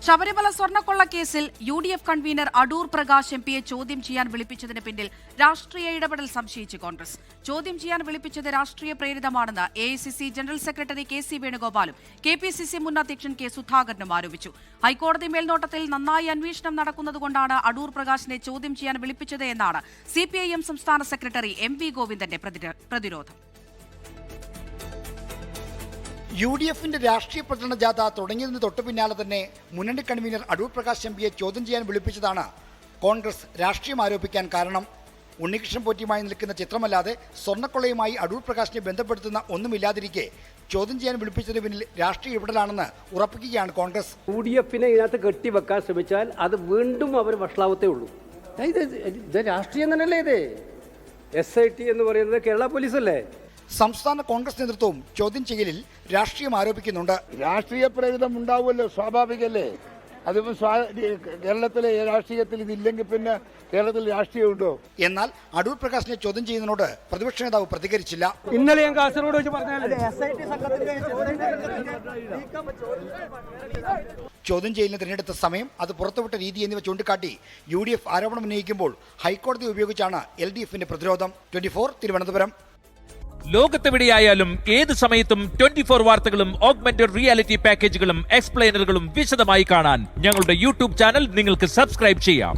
ശബരിമല സ്വർണ്ണക്കൊള്ള കേസിൽ UDF convener Adoor Prakash MPയെ ചോദ്യം ചെയ്യാൻ വിളിപ്പിച്ചതിന് പിന്നിൽ രാഷ്ട്രീയ ഇടപെടൽ സംശയിച്ച് കോൺഗ്രസ്. ചോദ്യം ചെയ്യാൻ വിളിപ്പിച്ചത് രാഷ്ട്രീയ പ്രേരിതമാണെന്ന് AICC general secretary KC വേണുഗോപാലും KPCC മുൻ അധ്യക്ഷൻ K സുധാകരനും ആരോപിച്ചു. ഹൈക്കോടതി മേൽനോട്ടത്തിൽ നന്നായി അന്വേഷണം നടക്കുന്നതുകൊണ്ടാണ് അടൂർ പ്രകാശിനെ ചോദ്യം ചെയ്യാൻ വിളിപ്പിച്ചത് എന്നാണ് CPIM സംസ്ഥാന സെക്രട്ടറി MV ഗോവിന്ദന്റെ പ്രതിരോധം. UDFന്റെ രാഷ്ട്രീയ പ്രചരണ ജാഥ തുടങ്ങിയതിന് തൊട്ടു പിന്നാലെ തന്നെ മുന്നണി കൺവീനർ അടൂർ പ്രകാശ് MPയെ ചോദ്യം ചെയ്യാൻ വിളിപ്പിച്ചതാണ് കോൺഗ്രസ് രാഷ്ട്രീയം ആരോപിക്കാൻ കാരണം. ഉണ്ണികൃഷ്ണൻ പോറ്റിയുമായി നിൽക്കുന്ന ചിത്രമല്ലാതെ സ്വർണ്ണക്കൊള്ളയുമായി അടൂർ പ്രകാശിനെ ബന്ധപ്പെടുത്തുന്ന ഒന്നുമില്ലാതിരിക്കെ ചോദ്യം ചെയ്യാൻ വിളിപ്പിച്ചതിന് പിന്നിൽ രാഷ്ട്രീയ ഇടപെടലാണെന്ന് ഉറപ്പിക്കുകയാണ് കോൺഗ്രസ്. UDFനെ ഇതിനകത്ത് കെട്ടിവെക്കാൻ ശ്രമിച്ചാൽ അത് വീണ്ടും അവർ വഷളാവത്തേ ഉള്ളൂ. ഇത് രാഷ്ട്രീയം തന്നെയല്ലേ? ഇത് SIT എന്ന് പറയുന്നത് കേരള പോലീസല്ലേ? സംസ്ഥാന കോൺഗ്രസ് നേതൃത്വവും ചോദ്യം ചെയ്യലിൽ രാഷ്ട്രീയം ആരോപിക്കുന്നുണ്ട്. രാഷ്ട്രീയ പ്രേരിതം ഉണ്ടാവുമല്ലോ, സ്വാഭാവികല്ലേ. അതിപ്പോൾ കേരളത്തിലെ രാഷ്ട്രീയത്തിൽ ഇതില്ലെങ്കിൽ പിന്നെ കേരളത്തിൽ രാഷ്ട്രീയമുണ്ടോ? എന്നാൽ അടൂർ പ്രകാശിനെ ചോദ്യം ചെയ്യുന്നതിനോട് പ്രതിപക്ഷ നേതാവ് പ്രതികരിച്ചില്ല. ഇന്നലെ ഞാൻ കാസർഗോഡ് വെച്ച് പറഞ്ഞാൽ ചോദ്യം ചെയ്യലിന് തിരഞ്ഞെടുത്ത സമയം, അത് പുറത്തുവിട്ട രീതി എന്നിവ ചൂണ്ടിക്കാട്ടി UDF ആരോപണം ഉന്നയിക്കുമ്പോൾ ഹൈക്കോടതി ഉപയോഗിച്ചാണ് LDFന്റെ പ്രതിരോധം. 24 തിരുവനന്തപുരം. ലോകത്തെവിടെയായാലും ഏത് സമയത്തും 24 വാർത്തകളും ഓഗ്മെന്റഡ് റിയാലിറ്റി പാക്കേജുകളും എക്സ്പ്ലെയിനറുകളും വിശദമായി കാണാൻ ഞങ്ങളുടെ YouTube ചാനൽ നിങ്ങൾക്ക് സബ്സ്ക്രൈബ് ചെയ്യാം.